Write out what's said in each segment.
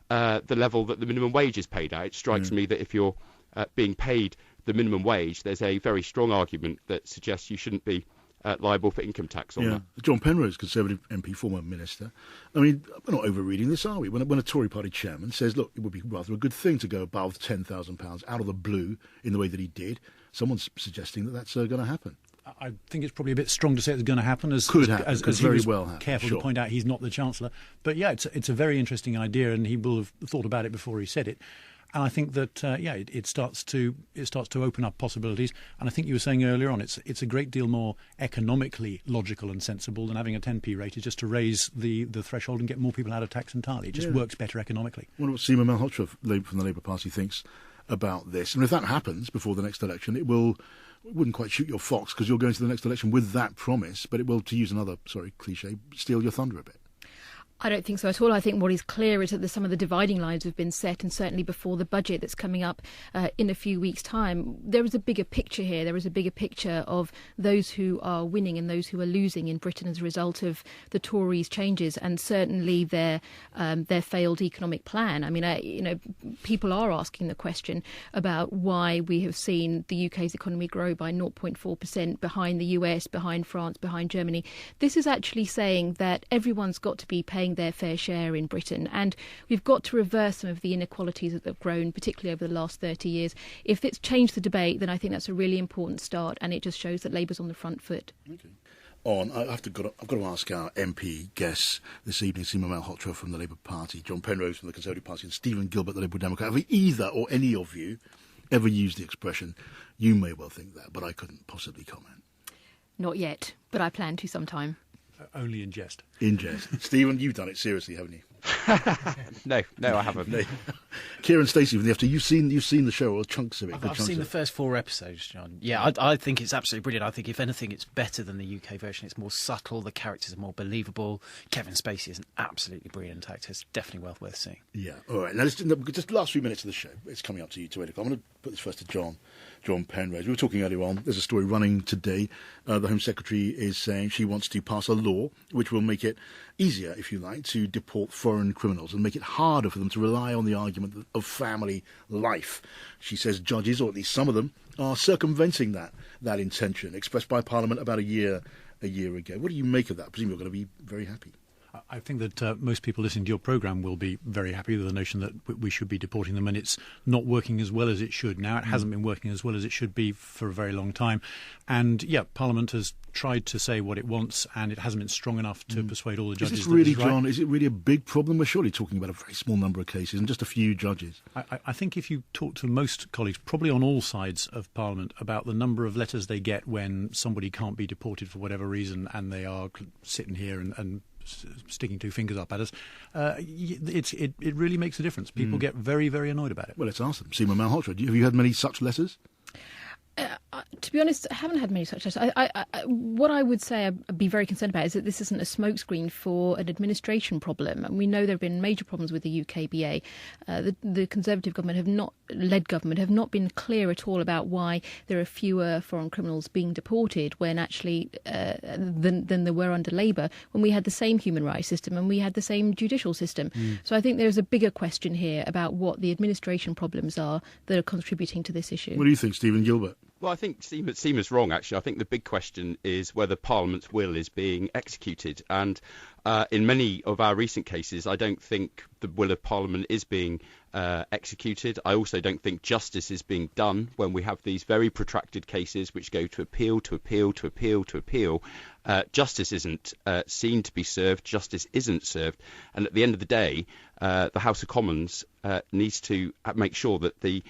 the level that the minimum wage is paid at. It strikes me that if you're being paid the minimum wage, there's a very strong argument that suggests you shouldn't be liable for income tax on that. John Penrose, Conservative MP, former Minister. I mean, we're not overreading this, are we? When a Tory party chairman says, look, it would be rather a good thing to go above £10,000 out of the blue in the way that he did, someone's suggesting that that's going to happen. I think it's probably a bit strong to say it's going to happen. As he was well careful to point out he's not the Chancellor. But yeah, it's a very interesting idea, and he will have thought about it before he said it. And I think that it starts to open up possibilities. And I think you were saying earlier on, it's a great deal more economically logical and sensible than having a 10p rate. Is just to raise the threshold and get more people out of tax entirely. It just works better economically. I wonder what Seema Malhotra from the Labour Party thinks about this. And if that happens before the next election, it wouldn't quite shoot your fox because you're going to the next election with that promise, but it will, to use another cliche, steal your thunder a bit. I don't think so at all. I think what is clear is that some of the dividing lines have been set, and certainly before the budget that's coming up in a few weeks' time, there is a bigger picture here. There is a bigger picture of those who are winning and those who are losing in Britain as a result of the Tories' changes, and certainly their failed economic plan. I mean, people are asking the question about why we have seen the UK's economy grow by 0.4% behind the US, behind France, behind Germany. This is actually saying that everyone's got to be paying their fair share in Britain, and we've got to reverse some of the inequalities that have grown, particularly over the last 30 years. If it's changed the debate, then I think that's a really important start, and it just shows that Labour's on the front foot. Okay. I've got to ask our MP guests this evening, Seema Malhotra from the Labour Party, John Penrose from the Conservative Party, and Stephen Gilbert, the Liberal Democrat. Have either or any of you ever used the expression, you may well think that, but I couldn't possibly comment? Not yet, but I plan to sometime. Only in jest. In jest. Stephen, you've done it seriously, haven't you? No, I haven't. No. Kieran Stacey from the FT, you've seen the show, or chunks of it? I've seen the first 4 episodes, John. Yeah, I think it's absolutely brilliant. I think if anything, it's better than the UK version. It's more subtle. The characters are more believable. Kevin Spacey is an absolutely brilliant actor. It's definitely well worth seeing. Yeah. All right. Now, just the last few minutes of the show. It's coming up to you, to 8 o'clock. I'm going to put this first to John Penrose. We were talking earlier on. There's a story running today. The Home Secretary is saying she wants to pass a law which will make it easier, if you like, to deport foreign criminals and make it harder for them to rely on the argument of family life. She says judges, or at least some of them, are circumventing that intention expressed by Parliament about a year ago. What do you make of that? I presume you're going to be very happy. I think that most people listening to your programme will be very happy with the notion that we should be deporting them, and it's not working as well as it should now. It hasn't been working as well as it should be for a very long time. And, Parliament has tried to say what it wants, and it hasn't been strong enough to persuade all the judges. Is this really, John, is it really a big problem? We're surely talking about a very small number of cases and just a few judges. I think if you talk to most colleagues, probably on all sides of Parliament, about the number of letters they get when somebody can't be deported for whatever reason and they are sitting here and sticking 2 fingers up at us, it really makes a difference. People get very, very annoyed about it. Well, let's ask them. Seema Malhotra, have you had many such letters? To be honest, I haven't had many such letters. What I would say I'd be very concerned about is that this isn't a smokescreen for an administration problem. And we know there have been major problems with the UKBA. The Conservative government have not been clear at all about why there are fewer foreign criminals being deported when actually than there were under Labour, when we had the same human rights system and we had the same judicial system. So I think there's a bigger question here about what the administration problems are that are contributing to this issue. What do you think, Stephen Gilbert? Well, I think Seema's wrong, actually. I think the big question is whether Parliament's will is being executed. And in many of our recent cases, I don't think the will of Parliament is being executed. I also don't think justice is being done when we have these very protracted cases which go to appeal, to appeal, to appeal, to appeal. Justice isn't seen to be served. Justice isn't served. And at the end of the day, the House of Commons needs to make sure that the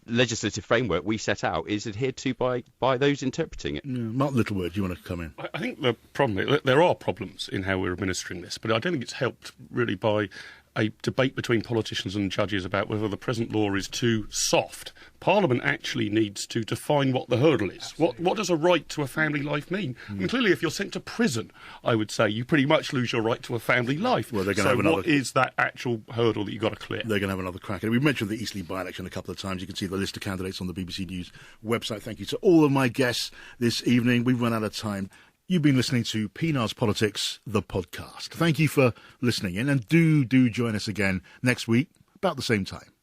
legislative framework we set out is adhered to by those interpreting it. Mark Littleward, do you want to come in? I think the problem, there are problems in how we're administering this, but I don't think it's helped really by a debate between politicians and judges about whether the present law is too soft. Parliament actually needs to define what the hurdle is. What does a right to a family life mean? I mean, clearly, if you're sent to prison, I would say you pretty much lose your right to a family life. Well, they're going to have another. What is that actual hurdle that you've got to clear? They're going to have another crack at it. We've mentioned the Eastleigh by-election a couple of times. You can see the list of candidates on the BBC News website. Thank you to all of my guests this evening. We've run out of time. You've been listening to Pienaar's Politics, the podcast. Thank you for listening in, and do join us again next week about the same time.